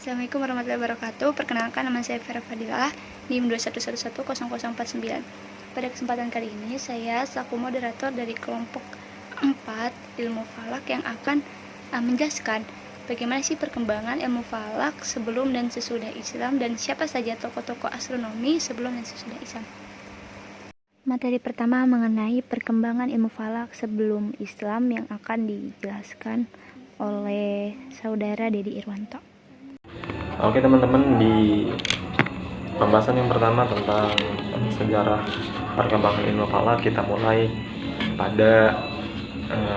Assalamualaikum warahmatullahi wabarakatuh. Perkenalkan, nama saya Vera Fadilah, NIM 21110049. Pada kesempatan kali ini, saya selaku moderator dari kelompok 4 ilmu falak yang akan menjelaskan bagaimana sih perkembangan ilmu falak sebelum dan sesudah Islam, dan siapa saja tokoh-tokoh astronomi sebelum dan sesudah Islam. Materi pertama mengenai perkembangan ilmu falak sebelum Islam yang akan dijelaskan oleh saudara Dedi Irwanto. Oke teman-teman, di pembahasan yang pertama tentang sejarah perkembangan ilmu falak, kita mulai pada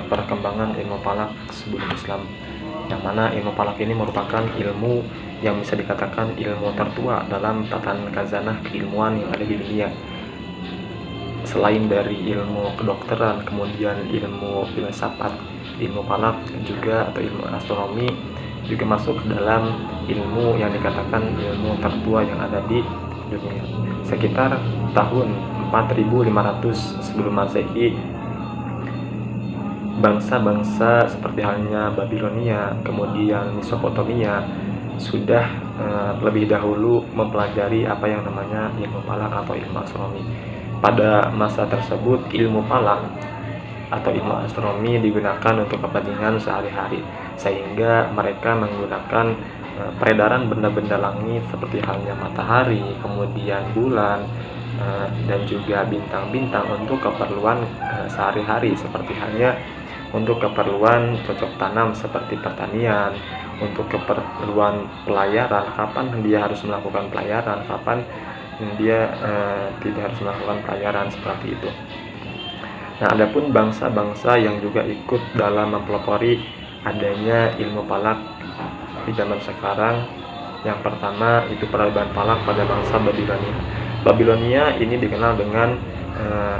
perkembangan ilmu falak sebelum Islam, yang mana ilmu falak ini merupakan ilmu yang bisa dikatakan ilmu tertua dalam tatanan khazanah keilmuan yang ada di dunia. Selain dari ilmu kedokteran, kemudian ilmu filsafat, ilmu falak juga atau ilmu astronomi juga masuk ke dalam ilmu yang dikatakan ilmu tertua yang ada di dunia. Sekitar tahun 4500 sebelum Masehi, bangsa-bangsa seperti halnya Babilonia, kemudian Mesopotamia sudah lebih dahulu mempelajari apa yang namanya ilmu falak atau ilmu astronomi. Pada masa tersebut, ilmu falak atau ilmu astronomi digunakan untuk kepentingan sehari-hari, sehingga mereka menggunakan peredaran benda-benda langit seperti halnya matahari, kemudian bulan, dan juga bintang-bintang untuk keperluan sehari-hari, seperti halnya untuk keperluan cocok tanam seperti pertanian, untuk keperluan pelayaran, kapan dia harus melakukan pelayaran, kapan dia tidak harus melakukan pelayaran, seperti itu. Nah, adapun bangsa-bangsa yang juga ikut dalam mempelopori adanya ilmu falak di zaman sekarang, yang pertama itu peradaban falak pada bangsa Babilonia. Babilonia ini dikenal dengan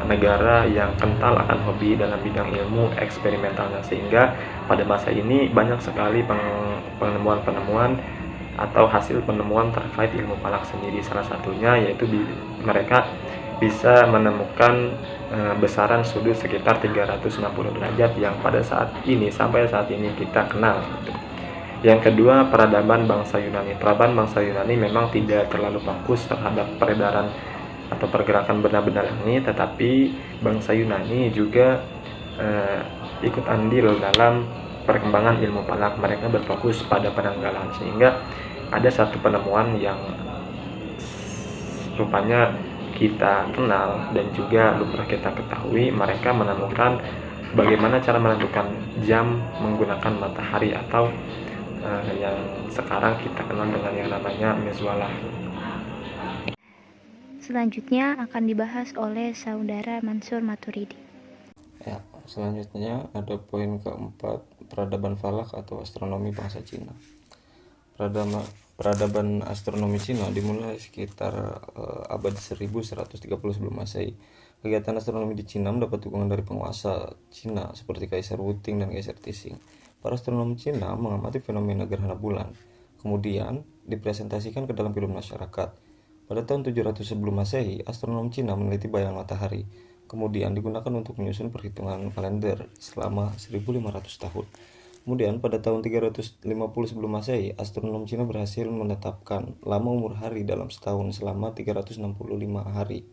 negara yang kental akan hobi dalam bidang ilmu eksperimentalnya, sehingga pada masa ini banyak sekali penemuan-penemuan atau hasil penemuan terkait ilmu falak sendiri. Salah satunya yaitu mereka bisa menemukan besaran sudut sekitar 360 derajat yang pada saat ini, sampai saat ini kita kenal. Yang kedua, peradaban bangsa Yunani. Peradaban bangsa Yunani memang tidak terlalu fokus terhadap peredaran atau pergerakan benda-benda langit, tetapi bangsa Yunani juga ikut andil dalam perkembangan ilmu falak. Mereka berfokus pada penanggalan, sehingga ada satu penemuan yang rupanya kita kenal dan juga lumrah kita ketahui. Mereka menemukan bagaimana cara menentukan jam menggunakan matahari, atau yang sekarang kita kenal dengan yang namanya mezwalah. Selanjutnya akan dibahas oleh saudara Mansur Maturidi. Ya, selanjutnya ada poin keempat, peradaban falak atau astronomi bangsa Cina. Peradaban astronomi Cina dimulai sekitar abad 1130 sebelum Masehi. Kegiatan astronomi di Cina mendapat dukungan dari penguasa Cina seperti Kaisar Wuting dan Kaisar Tixing. Para astronom Cina mengamati fenomena gerhana bulan, kemudian dipresentasikan ke dalam film masyarakat. Pada tahun 700 sebelum Masehi, astronom Cina meneliti bayangan matahari, kemudian digunakan untuk menyusun perhitungan kalender selama 1500 tahun. Kemudian pada tahun 350 sebelum Masehi, astronom Cina berhasil menetapkan lama umur hari dalam setahun selama 365 hari.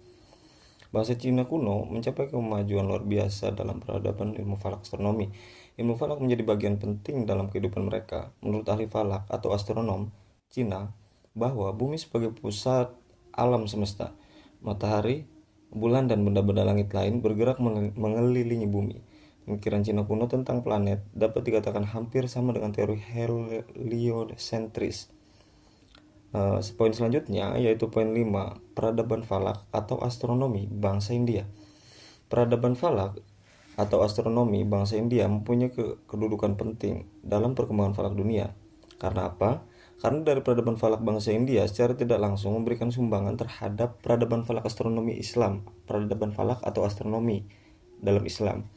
Bangsa Cina kuno mencapai kemajuan luar biasa dalam peradaban ilmu falak astronomi. Ilmu falak menjadi bagian penting dalam kehidupan mereka. Menurut ahli falak atau astronom Cina, bahwa bumi sebagai pusat alam semesta, matahari, bulan, dan benda-benda langit lain bergerak mengelilingi bumi. Pemikiran Cina kuno tentang planet dapat dikatakan hampir sama dengan teori heliocentris. Poin selanjutnya yaitu poin 5, peradaban falak atau astronomi bangsa India. Peradaban falak atau astronomi bangsa India mempunyai kedudukan penting dalam perkembangan falak dunia. Karena apa? Karena dari peradaban falak bangsa India secara tidak langsung memberikan sumbangan terhadap peradaban falak astronomi Islam, peradaban falak atau astronomi dalam Islam.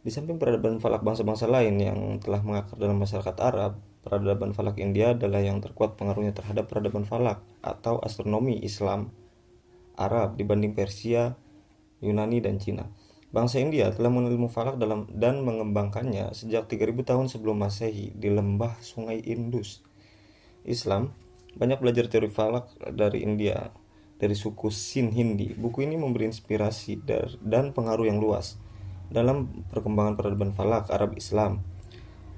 Di samping peradaban falak bangsa-bangsa lain yang telah mengakar dalam masyarakat Arab, peradaban falak India adalah yang terkuat pengaruhnya terhadap peradaban falak atau astronomi Islam Arab dibanding Persia, Yunani, dan Cina. Bangsa India telah mengenal ilmu falak dan mengembangkannya sejak 3000 tahun sebelum Masehi di lembah Sungai Indus. Islam, banyak belajar teori falak dari India, dari suku Sin Hindi. Buku ini memberi inspirasi dan pengaruh yang luas dalam perkembangan peradaban falak Arab Islam,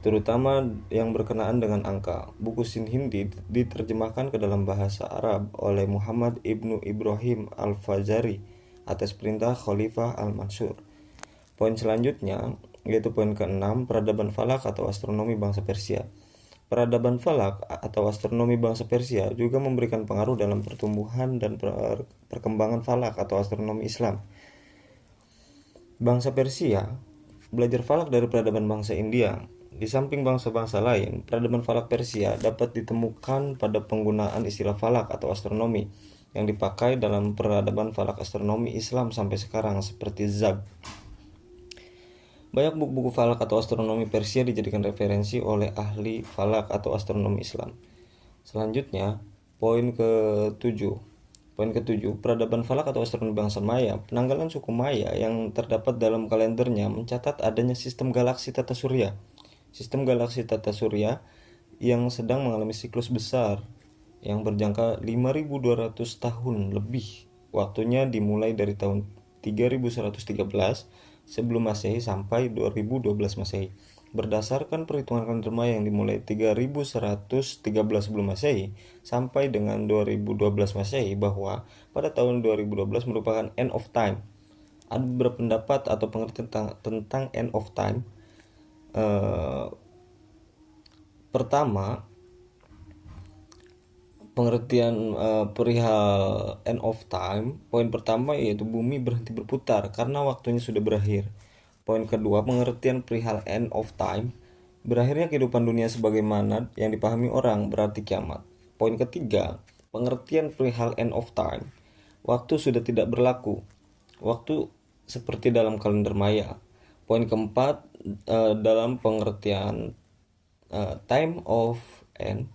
terutama yang berkenaan dengan angka. Buku Sin Hindi diterjemahkan ke dalam bahasa Arab oleh Muhammad ibnu Ibrahim al-Fazari atas perintah Khalifah al-Mansur. Poin selanjutnya yaitu poin ke-6, peradaban falak atau astronomi bangsa Persia. Peradaban falak atau astronomi bangsa Persia juga memberikan pengaruh dalam pertumbuhan dan perkembangan falak atau astronomi Islam. Bangsa Persia belajar falak dari peradaban bangsa India. Di samping bangsa-bangsa lain, peradaban falak Persia dapat ditemukan pada penggunaan istilah falak atau astronomi yang dipakai dalam peradaban falak astronomi Islam sampai sekarang, seperti Zag. Banyak buku-buku falak atau astronomi Persia dijadikan referensi oleh ahli falak atau astronomi Islam. Selanjutnya, poin ke-7. Poin ke-7, peradaban falak atau astronomi bangsa Maya. Penanggalan suku Maya yang terdapat dalam kalendernya mencatat adanya sistem galaksi tata surya. Sistem galaksi tata surya yang sedang mengalami siklus besar yang berjangka 5.200 tahun lebih. Waktunya dimulai dari tahun 3113 sebelum Masehi sampai 2012 Masehi. Berdasarkan perhitungan kalender Maya yang dimulai 3113 sebelum Masehi sampai dengan 2012 Masehi, bahwa pada tahun 2012 merupakan end of time. Ada beberapa pendapat atau pengertian tentang end of time. Pertama, pengertian perihal end of time. Poin pertama yaitu bumi berhenti berputar karena waktunya sudah berakhir. Poin kedua, pengertian perihal end of time, berakhirnya kehidupan dunia sebagaimana yang dipahami orang, berarti kiamat. Poin ketiga, pengertian perihal end of time, waktu sudah tidak berlaku, waktu seperti dalam kalender Maya. Poin keempat, dalam pengertian time of end,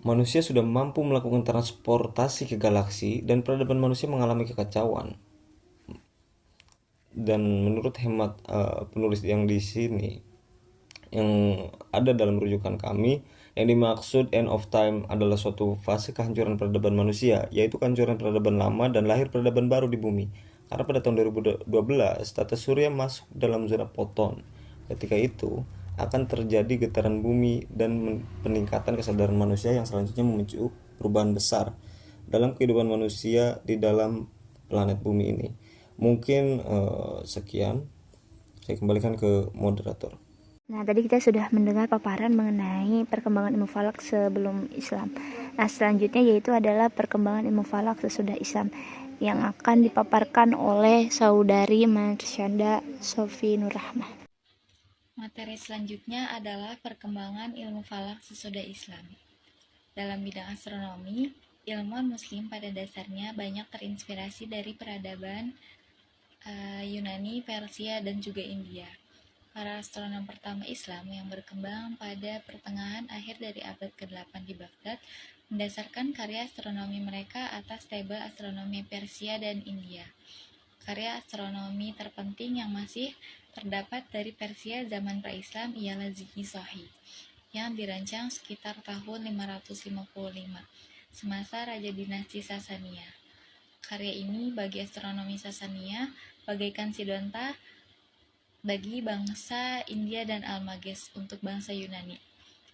manusia sudah mampu melakukan transportasi ke galaksi dan peradaban manusia mengalami kekacauan. Dan menurut hemat penulis yang di sini, yang ada dalam rujukan kami, yang dimaksud end of time adalah suatu fase kehancuran peradaban manusia, yaitu kehancuran peradaban lama dan lahir peradaban baru di bumi. Karena pada tahun 2012 tata surya masuk dalam zona Poton. Ketika itu akan terjadi getaran bumi dan peningkatan kesadaran manusia yang selanjutnya memicu perubahan besar dalam kehidupan manusia di dalam planet bumi ini. Mungkin sekian, saya kembalikan ke moderator. Nah, tadi kita sudah mendengar paparan mengenai perkembangan ilmu falak sebelum Islam. Nah, selanjutnya yaitu adalah perkembangan ilmu falak sesudah Islam yang akan dipaparkan oleh saudari Marsyanda Sofi Nurrahmah. Materi selanjutnya adalah perkembangan ilmu falak sesudah Islam. Dalam bidang astronomi, ilmuwan muslim pada dasarnya banyak terinspirasi dari peradaban Yunani, Persia, dan juga India. Para astronom pertama Islam yang berkembang pada pertengahan akhir dari abad ke-8 di Baghdad mendasarkan karya astronomi mereka atas tabel astronomi Persia dan India. Karya astronomi terpenting yang masih terdapat dari Persia zaman pra-Islam ialah Ziki Sohi, yang dirancang sekitar tahun 555, semasa Raja Dinasti Sasania. Karya ini bagi astronomi Sasania bagaikan Siddhanta bagi bangsa India dan Almagest untuk bangsa Yunani.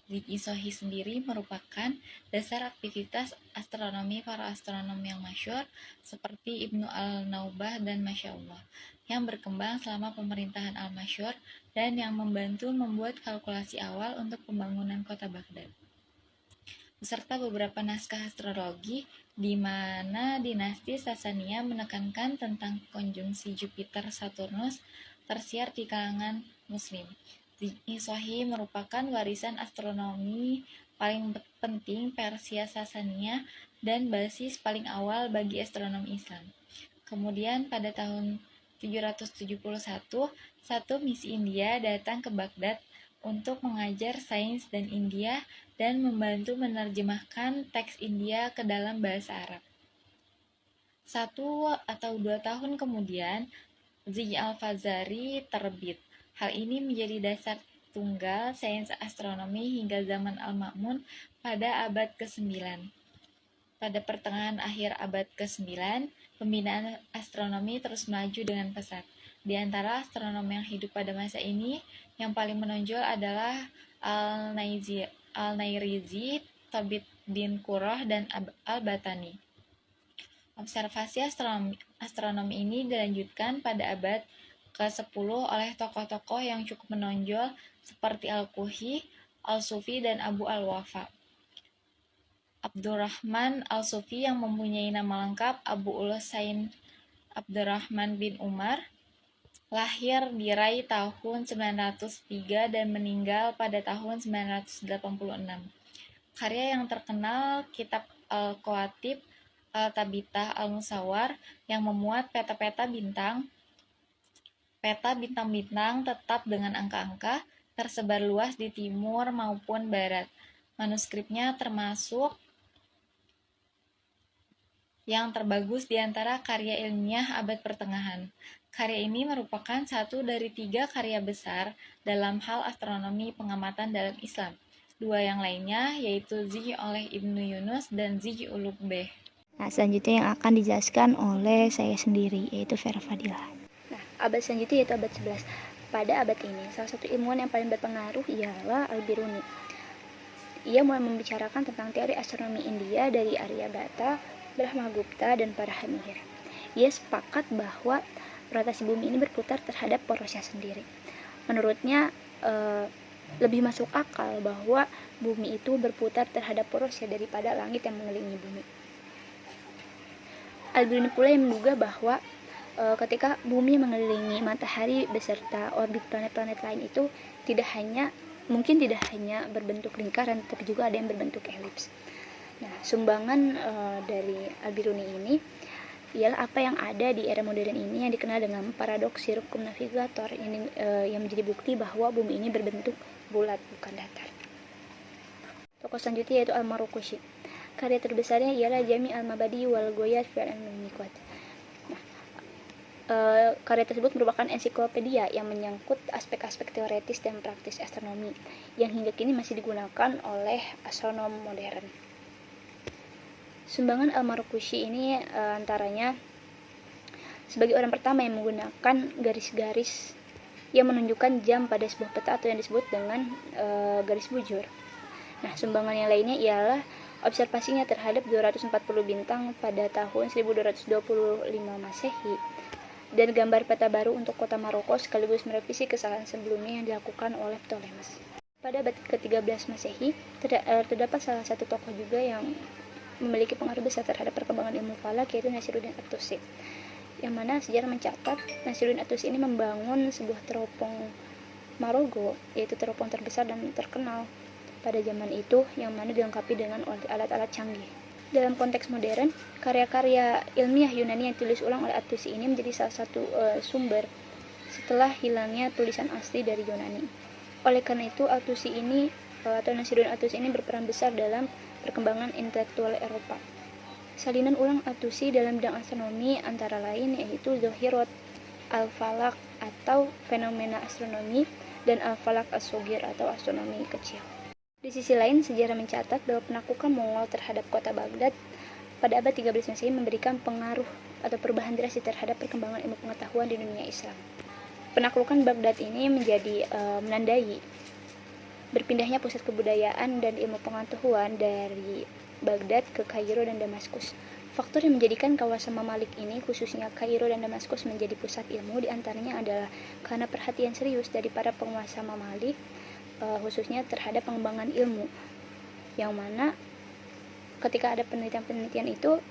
Ziki Sohi sendiri merupakan dasar aktivitas astronomi para astronom yang masyhur seperti Ibnu al-Naubah dan Masya Allah, yang berkembang selama pemerintahan al-Masyhur dan yang membantu membuat kalkulasi awal untuk pembangunan kota Baghdad, beserta beberapa naskah astrologi di mana dinasti Sasania menekankan tentang konjungsi Jupiter-Saturnus tersiar di kalangan muslim. Ziki Sohi merupakan warisan astronomi paling penting Persia Sasania dan basis paling awal bagi astronomi Islam. Kemudian pada tahun 771, satu misi India datang ke Baghdad untuk mengajar sains dan India dan membantu menerjemahkan teks India ke dalam bahasa Arab. 1 atau 2 tahun kemudian, Ziki al-Fazari terbit. Hal ini menjadi dasar tunggal sains astronomi hingga zaman Al-Ma'mun pada abad ke-9. Pada pertengahan akhir abad ke-9, pembinaan astronomi terus melaju dengan pesat. Di antara astronom yang hidup pada masa ini, yang paling menonjol adalah Al-Nairizi, Tobit bin Qurrah, dan Al-Batani. Observasi astronomi ini dilanjutkan pada abad ke-10 oleh tokoh-tokoh yang cukup menonjol seperti Al-Kuhi, Al-Sufi, dan Abu Al-Wafa. Abdurrahman Al-Sufi yang mempunyai nama lengkap Abu Ul-Husain Abdurrahman bin Umar, lahir di Rai tahun 903 dan meninggal pada tahun 986. Karya yang terkenal kitab Al-Kawatib Al-Tabitah Al-Musawwar yang memuat peta-peta bintang. Peta bintang-bintang tetap dengan angka-angka tersebar luas di timur maupun barat. Manuskripnya termasuk yang terbagus di antara karya ilmiah abad pertengahan. Karya ini merupakan satu dari 3 karya besar dalam hal astronomi pengamatan dalam Islam. 2 yang lainnya yaitu Zij oleh Ibnu Yunus dan Zij Ulugh-Beh. Nah, selanjutnya yang akan dijelaskan oleh saya sendiri, yaitu Vera Fadilah. Nah, abad selanjutnya yaitu abad 11. Pada abad ini, salah satu ilmuwan yang paling berpengaruh ialah Al-Biruni. Ia mulai membicarakan tentang teori astronomi India dari Aryabhata, Brahmagupta, dan Parahamihir. Ia sepakat bahwa rotasi bumi ini berputar terhadap porosnya sendiri. Menurutnya, lebih masuk akal bahwa bumi itu berputar terhadap porosnya daripada langit yang mengelilingi bumi. Al-Biruni pula yang menduga bahwa ketika bumi mengelilingi matahari beserta orbit planet-planet lain itu mungkin tidak hanya berbentuk lingkaran, tapi juga ada yang berbentuk elips. Nah, sumbangan dari Al-Biruni ini ialah apa yang ada di era modern ini yang dikenal dengan paradoks sirkumnavigator, yang menjadi bukti bahwa bumi ini berbentuk bulat, bukan datar. Tokoh selanjutnya yaitu Al-Marukushi. Karya terbesarnya ialah Jami' al-Mabadi wal Ghoyat fi al-Miqat. Nah, karya tersebut merupakan ensiklopedia yang menyangkut aspek-aspek teoretis dan praktis astronomi yang hingga kini masih digunakan oleh astronom modern. Sumbangan Al-Marukushi ini antaranya sebagai orang pertama yang menggunakan garis-garis yang menunjukkan jam pada sebuah peta atau yang disebut dengan garis bujur. Nah, sumbangan yang lainnya ialah observasinya terhadap 240 bintang pada tahun 1225 Masehi dan gambar peta baru untuk kota Maroko sekaligus merevisi kesalahan sebelumnya yang dilakukan oleh Ptolemes. Pada abad ke-13 Masehi terdapat salah satu tokoh juga yang memiliki pengaruh besar terhadap perkembangan ilmu falak, yaitu Nasiruddin At-Tusi, yang mana sejarah mencatat Nasiruddin At-Tusi ini membangun sebuah teropong Marogo, yaitu teropong terbesar dan terkenal pada zaman itu, yang mana dilengkapi dengan alat-alat canggih. Dalam konteks modern, karya-karya ilmiah Yunani yang ditulis ulang oleh At-Tusi ini menjadi salah satu sumber setelah hilangnya tulisan asli dari Yunani. Oleh karena itu, At-Tusi ini atau Nasiruddin At-Tusi ini berperan besar dalam perkembangan intelektual Eropa. Salinan ulang At-Tusi dalam bidang astronomi antara lain yaitu Zohirot al-Falak atau fenomena astronomi dan al-Falak as-Sogir atau astronomi kecil. Di sisi lain, sejarah mencatat bahwa penaklukan Mongol terhadap kota Baghdad pada abad 13 Masehi memberikan pengaruh atau perubahan drastis terhadap perkembangan ilmu pengetahuan di dunia Islam. Penaklukan Baghdad ini menjadi menandai berpindahnya pusat kebudayaan dan ilmu pengetahuan dari Baghdad ke Kairo dan Damaskus. Faktor yang menjadikan kawasan Mamalik ini, khususnya Kairo dan Damaskus, menjadi pusat ilmu diantaranya adalah karena perhatian serius dari para penguasa Mamalik, khususnya terhadap pengembangan ilmu, yang mana ketika ada penelitian-penelitian itu,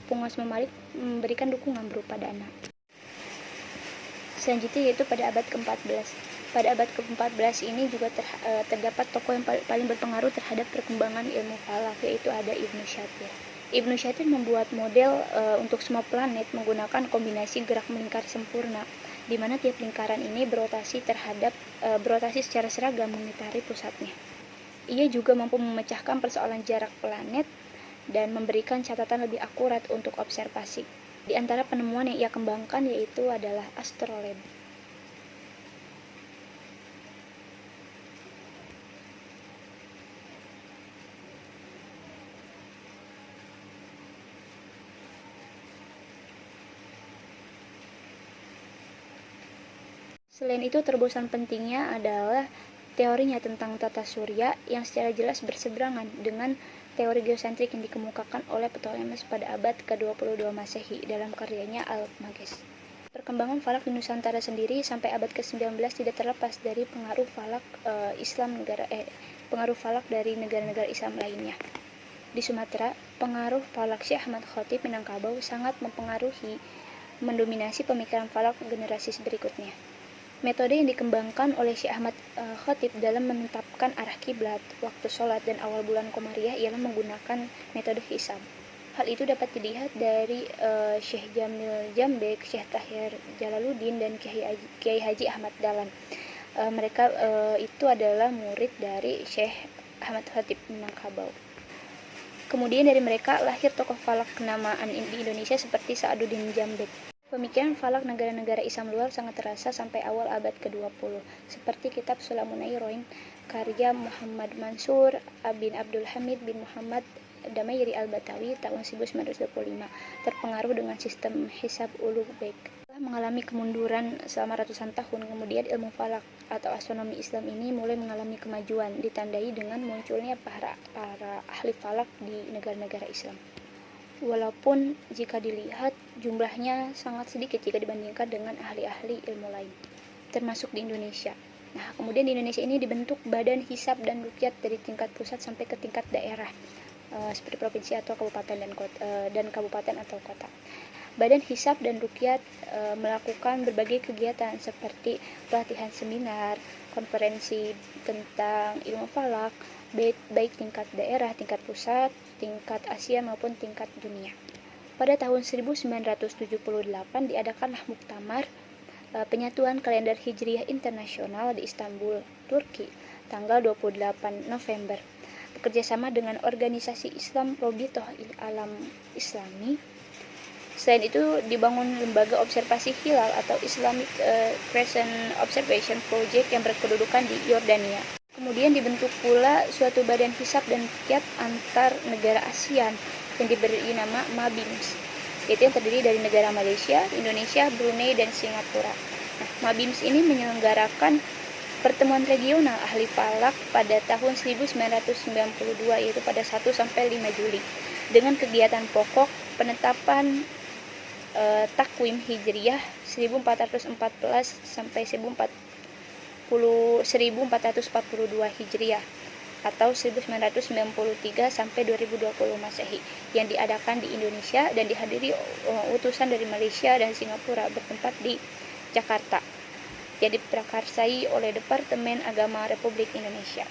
penguasa Mamalik memberikan dukungan berupa dana. Selanjutnya yaitu pada abad ke-14. Pada abad ke-14 ini juga terdapat tokoh yang paling berpengaruh terhadap perkembangan ilmu falak, yaitu ada Ibnu Shatir. Ibnu Shatir membuat model untuk semua planet menggunakan kombinasi gerak melingkar sempurna, di mana tiap lingkaran ini berotasi secara seragam mengitari pusatnya. Ia juga mampu memecahkan persoalan jarak planet dan memberikan catatan lebih akurat untuk observasi. Di antara penemuan yang ia kembangkan yaitu adalah astrolabe. Selain itu, terobosan pentingnya adalah teorinya tentang tata surya yang secara jelas berseberangan dengan teori geosentrik yang dikemukakan oleh Ptolemeus pada abad ke-22 Masehi dalam karyanya Al-Mages. Perkembangan falak di Nusantara sendiri sampai abad ke-19 tidak terlepas dari pengaruh falak dari negara-negara Islam lainnya. Di Sumatera, pengaruh falak Syekh Ahmad Khatib Minangkabau sangat mendominasi pemikiran falak generasi berikutnya. Metode yang dikembangkan oleh Syekh Ahmad Khatib dalam menetapkan arah kiblat, waktu sholat, dan awal bulan Komariah ialah menggunakan metode hisab. Hal itu dapat dilihat dari Syekh Jamil Jambek, Syekh Tahir Jalaluddin, dan Kiai Haji Ahmad Dahlan. Mereka itu adalah murid dari Syekh Ahmad Khatib Minangkabau. Kemudian dari mereka lahir tokoh falak kenamaan di Indonesia seperti Sa'aduddin Jambek. Pemikiran falak negara-negara Islam luar sangat terasa sampai awal abad ke-20, seperti kitab Sulamun Nairoin, karya Muhammad Mansur bin Abdul Hamid bin Muhammad Damairi Al-Batawi tahun 1925, terpengaruh dengan sistem hisab ulug baik. Setelah mengalami kemunduran selama ratusan tahun, kemudian ilmu falak atau astronomi Islam ini mulai mengalami kemajuan, ditandai dengan munculnya para ahli falak di negara-negara Islam. Walaupun jika dilihat jumlahnya sangat sedikit jika dibandingkan dengan ahli-ahli ilmu lain, termasuk di Indonesia. Nah, kemudian di Indonesia ini dibentuk badan hisab dan ruqyat dari tingkat pusat sampai ke tingkat daerah, seperti provinsi atau kabupaten dan kabupaten atau kota. Badan hisab dan ruqyat melakukan berbagai kegiatan seperti pelatihan seminar, konferensi tentang ilmu falak, baik tingkat daerah, tingkat pusat, tingkat Asia maupun tingkat dunia. Pada tahun 1978 diadakanlah muktamar penyatuan kalender Hijriyah Internasional di Istanbul, Turki, tanggal 28 November. Bekerjasama dengan organisasi Islam Robitoh Alam Islami. Selain itu dibangun lembaga observasi hilal atau Islamic Crescent Observation Project yang berkedudukan di Yordania. Kemudian dibentuk pula suatu badan hisab dan ruqyat antar negara ASEAN yang diberi nama MABIMS, yaitu yang terdiri dari negara Malaysia, Indonesia, Brunei, dan Singapura. Nah, MABIMS ini menyelenggarakan pertemuan regional ahli falak pada tahun 1992, yaitu pada 1 sampai 5 Juli, dengan kegiatan pokok penetapan takwim Hijriyah 1414 sampai 1442 Hijriah atau 1993 sampai 2020 Masehi yang diadakan di Indonesia dan dihadiri utusan dari Malaysia dan Singapura bertempat di Jakarta yang diprakarsai oleh Departemen Agama Republik Indonesia.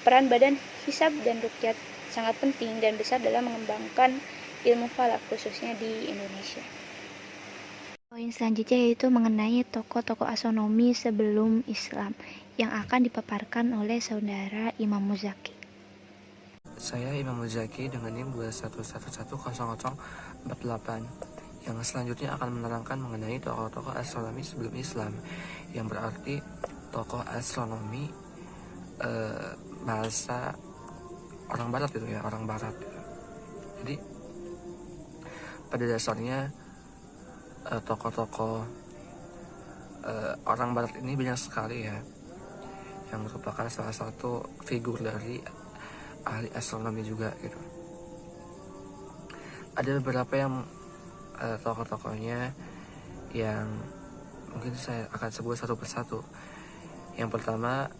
Peran badan hisab dan ruqyat sangat penting dan besar dalam mengembangkan ilmu falak khususnya di Indonesia. Poin selanjutnya yaitu mengenai tokoh-tokoh astronomi sebelum Islam yang akan dipaparkan oleh saudara Imam Muzaki. Saya Imam Muzaki dengan NIM 21110048 yang selanjutnya akan menerangkan mengenai tokoh-tokoh astronomi sebelum Islam, yang berarti tokoh astronomi bahasa orang barat gitu ya, orang barat gitu. Jadi pada dasarnya tokoh-tokoh orang barat ini banyak sekali ya, yang merupakan salah satu figur dari ahli astronomi juga gitu. Ada beberapa yang tokoh-tokohnya yang mungkin saya akan sebut satu persatu. Yang pertama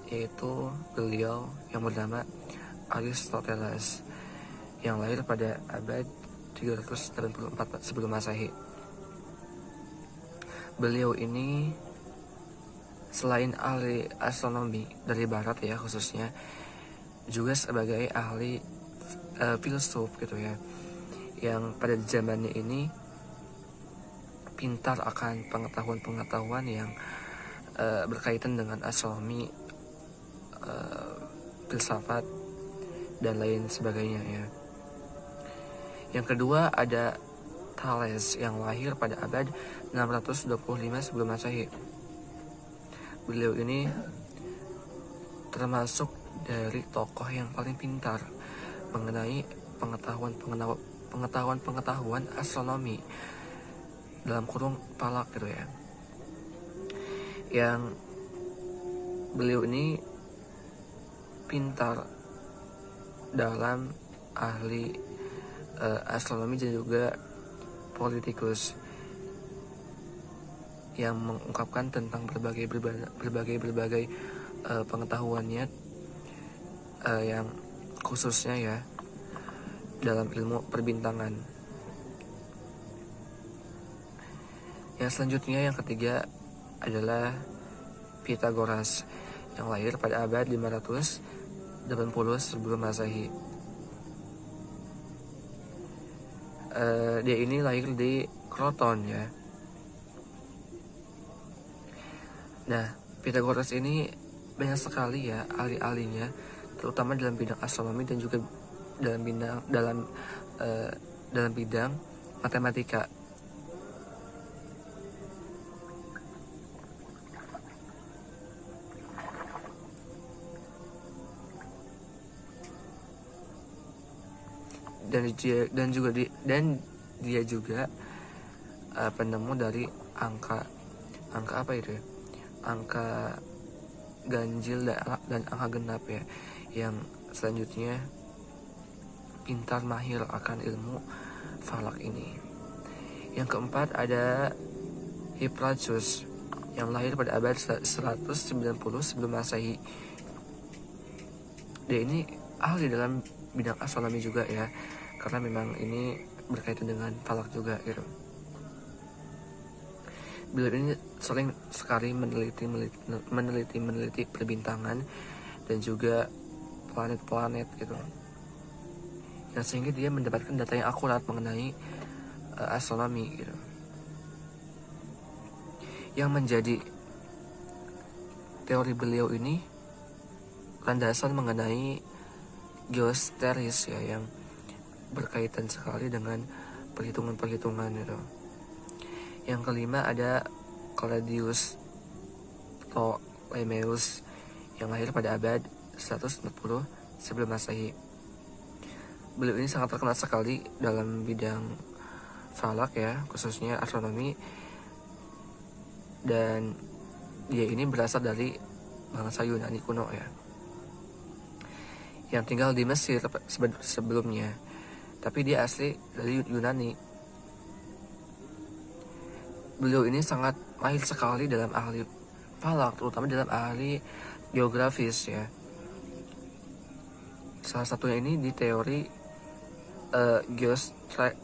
yaitu beliau yang bernama Aristoteles yang lahir pada abad 384 sebelum Masehi. Beliau ini selain ahli astronomi dari barat ya khususnya, juga sebagai ahli filsuf gitu ya, yang pada zamannya ini pintar akan pengetahuan-pengetahuan yang berkaitan dengan astronomi, filsafat dan lain sebagainya ya. Yang kedua ada Thales yang lahir pada abad 625 sebelum Masehi. Beliau ini termasuk dari tokoh yang paling pintar mengenai pengetahuan astronomi dalam kurung falak gitu ya. yang beliau ini pintar dalam ahli astronomi dan juga politikus yang mengungkapkan tentang berbagai pengetahuannya yang khususnya ya dalam ilmu perbintangan. Yang selanjutnya, yang ketiga adalah Pythagoras yang lahir pada abad 580 sebelum Masehi. Dia ini lahir di Kroton ya. Nah, Pythagoras ini banyak sekali ya ahli-ahlinya, terutama dalam bidang astronomi dan juga dalam bidang matematika. Dan dia juga penemu dari angka apa itu ya? Angka ganjil dan angka genap ya, yang selanjutnya pintar mahir akan ilmu falak ini. Yang keempat ada Hipparchus yang lahir pada abad 190 sebelum Masehi. Dia ini ahli dalam bidang astronomi juga ya, karena memang ini berkaitan dengan falak juga gitu. Beliau ini sering sekali meneliti perbintangan dan juga planet-planet gitu, yang sehingga dia mendapatkan data yang akurat mengenai astronomi gitu. Yang menjadi teori beliau ini landasan mengenai geosteris ya, yang berkaitan sekali dengan perhitungan itu. Yang kelima ada Claudius Ptolemeus yang lahir pada abad 140 sebelum Masehi. Beliau ini sangat terkenal sekali dalam bidang falak ya, khususnya astronomi, dan dia ini berasal dari bangsa Yunani kuno ya, yang tinggal di Mesir sebelumnya, tapi dia asli dari Yunani. Beliau ini sangat mahir sekali dalam ahli falak, terutama dalam ahli geografis ya. Salah satunya ini di teori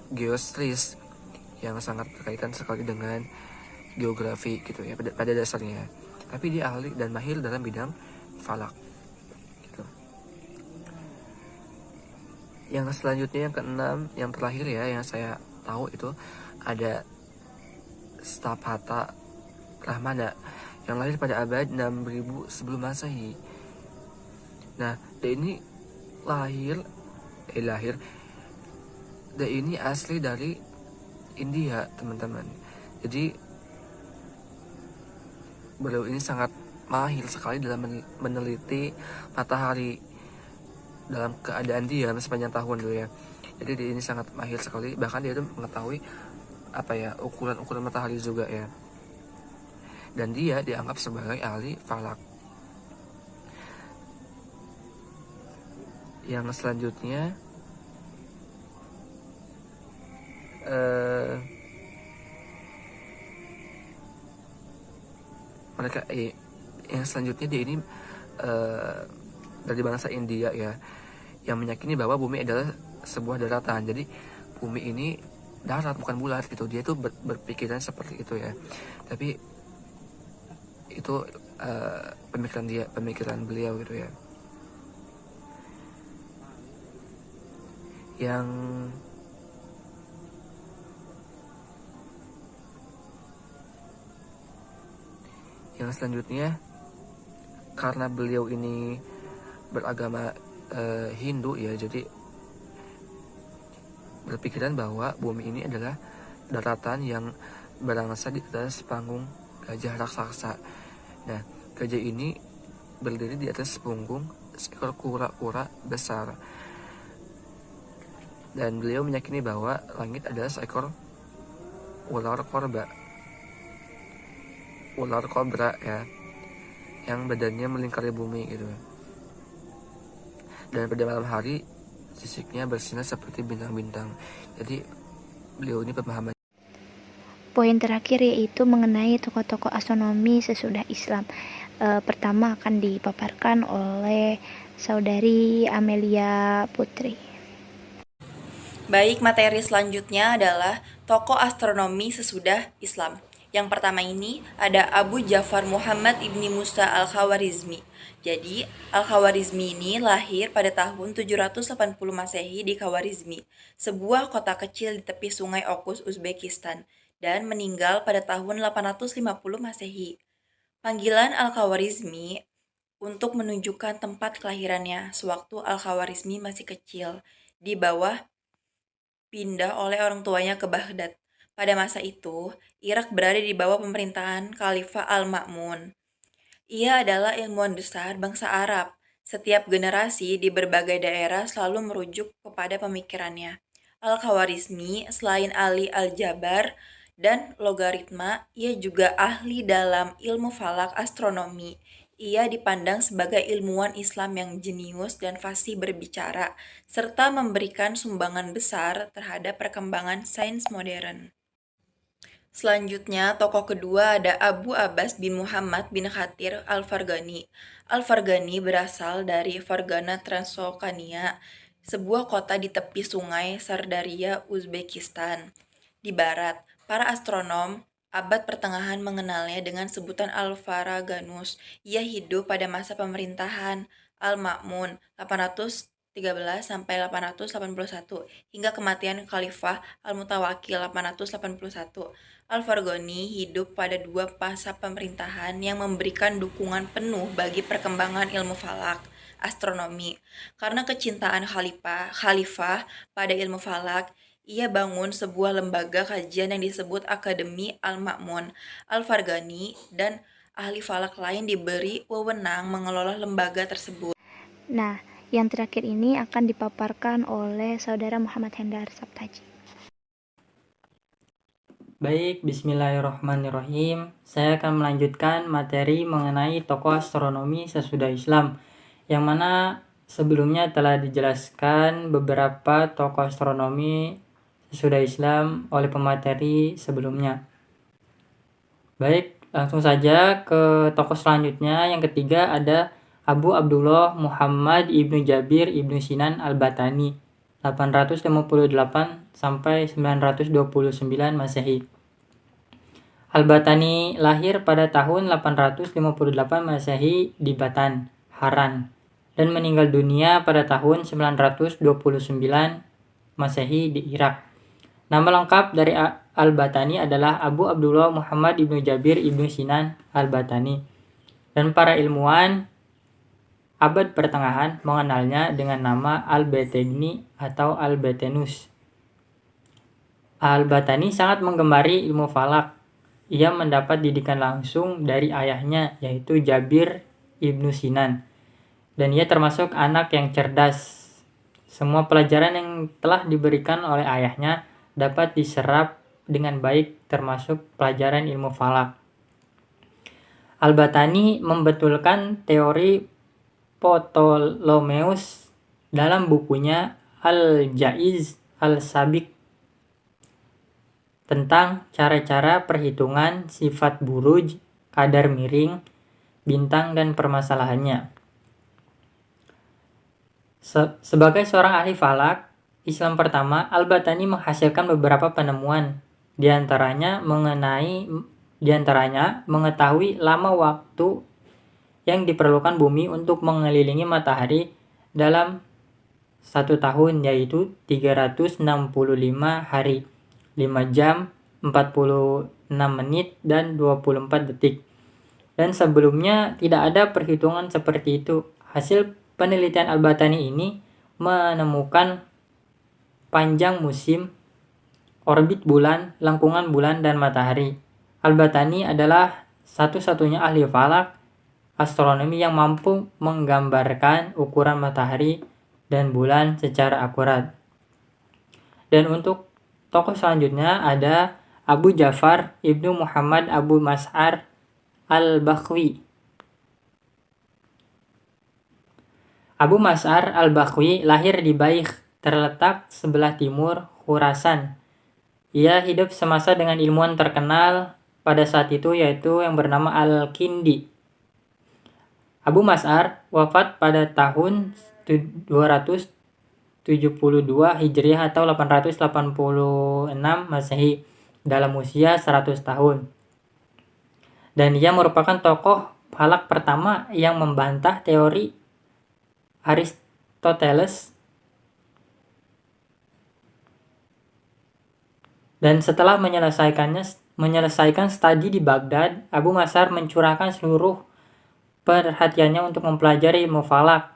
geostris yang sangat berkaitan sekali dengan geografi gitu ya pada dasarnya. Tapi dia ahli dan mahir dalam bidang falak. Yang selanjutnya, yang keenam, yang terakhir ya, yang saya tahu itu ada Stapata Rahmana yang lahir pada abad 6000 sebelum Masehi. Nah, dia ini dia ini asli dari India, teman-teman. Jadi beliau ini sangat mahir sekali dalam meneliti matahari dalam keadaan diam sepanjang tahun dulu ya. Jadi dia ini sangat mahir sekali, bahkan dia itu mengetahui ukuran matahari juga ya. Dan dia dianggap sebagai ahli falak. Yang selanjutnya yang selanjutnya dia ini dari bangsa India ya, yang meyakini bahwa bumi adalah sebuah daratan. Jadi bumi ini darat, bukan bulat gitu. Dia tuh berpikiran seperti itu ya. Tapi itu pemikiran beliau gitu ya. Yang selanjutnya, karena beliau ini beragama Hindu ya, jadi berpikiran bahwa bumi ini adalah daratan yang berangsur di atas panggung gajah raksasa. Nah, gajah ini berdiri di atas punggung seekor kura-kura besar. Dan beliau meyakini bahwa langit adalah seekor ular korba. ular kobra ya, yang badannya melingkari bumi gitu. Dan pada malam hari sisiknya bersinar seperti bintang-bintang. Jadi beliau ini pemahaman. Poin terakhir yaitu mengenai tokoh-tokoh astronomi sesudah Islam. Pertama akan dipaparkan oleh Saudari Amelia Putri. Baik, materi selanjutnya adalah tokoh astronomi sesudah Islam. Yang pertama ini ada Abu Ja'far Muhammad ibni Musa al-Khawarizmi. Jadi, al-Khawarizmi ini lahir pada tahun 780 Masehi di Khawarizmi, sebuah kota kecil di tepi sungai Okus, Uzbekistan, dan meninggal pada tahun 850 Masehi. Panggilan al-Khawarizmi untuk menunjukkan tempat kelahirannya sewaktu al-Khawarizmi masih kecil, di bawah pindah oleh orang tuanya ke Baghdad. Pada masa itu, Irak berada di bawah pemerintahan Khalifah Al-Ma'mun. Ia adalah ilmuwan besar bangsa Arab. Setiap generasi di berbagai daerah selalu merujuk kepada pemikirannya. Al-Khawarizmi, selain ahli aljabar dan logaritma, ia juga ahli dalam ilmu falak astronomi. Ia dipandang sebagai ilmuwan Islam yang jenius dan fasih berbicara, serta memberikan sumbangan besar terhadap perkembangan sains modern. Selanjutnya, tokoh kedua ada Abu Abbas bin Muhammad bin Khatir al-Farghani. Al-Farghani berasal dari Fargana Transokania, sebuah kota di tepi sungai Sardaria, Uzbekistan. Di barat, para astronom abad pertengahan mengenalnya dengan sebutan Al-Faraganus. Ia hidup pada masa pemerintahan Al-Ma'mun 813 sampai 881 hingga kematian Khalifah Al-Mutawakkil 881. Al-Farghani hidup pada dua masa pemerintahan yang memberikan dukungan penuh bagi perkembangan ilmu falak, astronomi. Karena kecintaan Khalifah pada ilmu falak, ia bangun sebuah lembaga kajian yang disebut Akademi Al-Ma'mun. Al-Farghani dan ahli falak lain diberi wewenang mengelola lembaga tersebut. Nah, yang terakhir ini akan dipaparkan oleh Saudara Muhammad Hendar Sabtaji. Baik, bismillahirrahmanirrahim. Saya akan melanjutkan materi mengenai tokoh astronomi sesudah Islam, yang mana sebelumnya telah dijelaskan beberapa tokoh astronomi sesudah Islam oleh pemateri sebelumnya. Baik, langsung saja ke tokoh selanjutnya. Yang ketiga ada Abu Abdullah Muhammad ibnu Jabir ibnu Sinan al-Batani, 858 sampai 929 Masehi. Al-Batani lahir pada tahun 858 Masehi di Batan, Haran, dan meninggal dunia pada tahun 929 Masehi di Irak. Nama lengkap dari Al-Batani adalah Abu Abdullah Muhammad ibnu Jabir ibnu Sinan al-Batani, dan para ilmuwan abad pertengahan mengenalnya dengan nama Al-Bategni atau Al-Batenus. Al-Batani sangat menggemari ilmu falak. Ia mendapat didikan langsung dari ayahnya, yaitu Jabir ibnu Sinan, dan ia termasuk anak yang cerdas. Semua pelajaran yang telah diberikan oleh ayahnya dapat diserap dengan baik, termasuk pelajaran ilmu falak. Al-Batani membetulkan teori Ptolemeus dalam bukunya Al-Jaiz Al-Sabiq tentang cara-cara perhitungan sifat buruj, kadar miring, bintang, dan permasalahannya. Sebagai seorang ahli falak Islam pertama, Al-Batani menghasilkan beberapa penemuan, di antaranya mengetahui lama waktu yang diperlukan bumi untuk mengelilingi matahari dalam 1 tahun, yaitu 365 hari, 5 jam, 46 menit, dan 24 detik. Dan sebelumnya tidak ada perhitungan seperti itu. Hasil penelitian Al-Batani ini menemukan panjang musim, orbit bulan, lengkungan bulan, dan matahari. Al-Batani adalah satu-satunya ahli falak astronomi yang mampu menggambarkan ukuran matahari dan bulan secara akurat. Dan untuk tokoh selanjutnya ada Abu Ja'far ibnu Muhammad Abu Mas'ar al-Bakhwi. Abu Mas'ar al-Bakhwi lahir di Baikh, terletak sebelah timur Khurasan. Ia hidup semasa dengan ilmuwan terkenal pada saat itu, yaitu yang bernama Al-Kindi. Abu Mas'ar wafat pada tahun 272 Hijriah atau 886 Masehi dalam usia 100 tahun. Dan ia merupakan tokoh falak pertama yang membantah teori Aristoteles. Dan setelah menyelesaikan studi di Baghdad, Abu Mas'ar mencurahkan seluruh perhatiannya untuk mempelajari ilmu falak.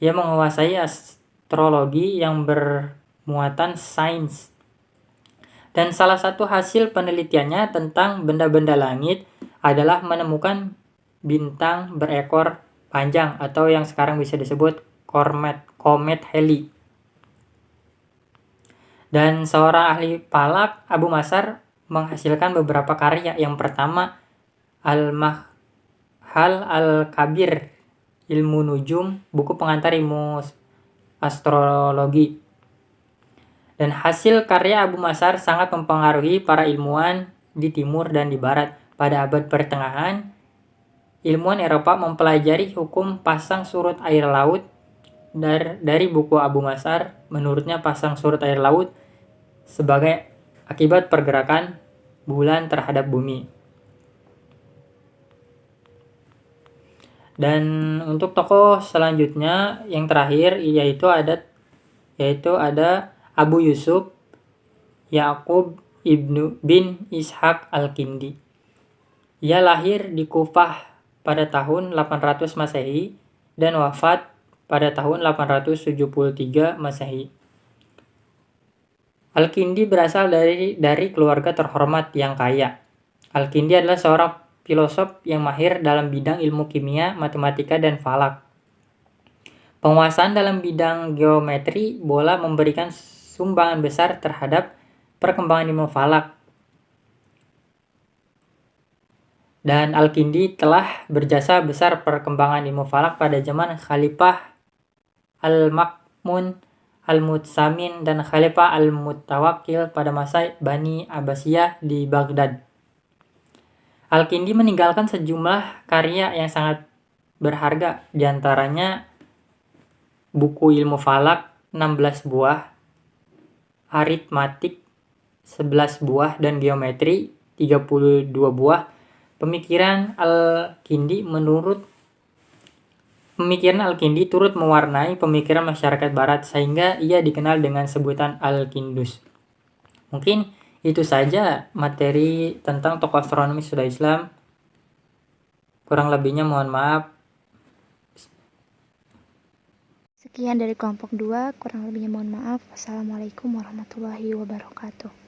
Ia menguasai astrologi yang bermuatan sains. Dan salah satu hasil penelitiannya tentang benda-benda langit adalah menemukan bintang berekor panjang atau yang sekarang bisa disebut komet Halley. Dan seorang ahli falak, Abu Mas'ar menghasilkan beberapa karya. Yang pertama, Al-Mahal Al-Kabir, Ilmu Nujum, buku pengantar ilmu astrologi. Dan hasil karya Abu Mas'ar sangat mempengaruhi para ilmuwan di timur dan di barat. Pada abad pertengahan, ilmuwan Eropa mempelajari hukum pasang surut air laut dari buku Abu Mas'ar. Menurutnya pasang surut air laut sebagai akibat pergerakan bulan terhadap bumi. Dan untuk tokoh selanjutnya yang terakhir yaitu ada Abu Yusuf Yaqub bin Ishaq al-Kindi. Ia lahir di Kufah pada tahun 800 Masehi dan wafat pada tahun 873 Masehi. Al-Kindi berasal dari keluarga terhormat yang kaya. Al-Kindi adalah seorang filosof yang mahir dalam bidang ilmu kimia, matematika, dan falak. Penguasaan dalam bidang geometri bola memberikan sumbangan besar terhadap perkembangan ilmu falak. Dan Al-Kindi telah berjasa besar perkembangan ilmu falak pada zaman Khalifah Al-Ma'mun Al-Mutsamin dan Khalifah Al-Mutawakkil pada masa Bani Abbasiyah di Baghdad. Al-Kindi meninggalkan sejumlah karya yang sangat berharga, diantaranya buku ilmu falak 16 buah, aritmatik 11 buah, dan geometri 32 buah. Pemikiran Al-Kindi turut mewarnai pemikiran masyarakat barat sehingga ia dikenal dengan sebutan Al-Kindus. Mungkin itu saja materi tentang tokoh astronomi sesudah Islam. Kurang lebihnya mohon maaf. Sekian dari kelompok 2, kurang lebihnya mohon maaf. Wassalamualaikum warahmatullahi wabarakatuh.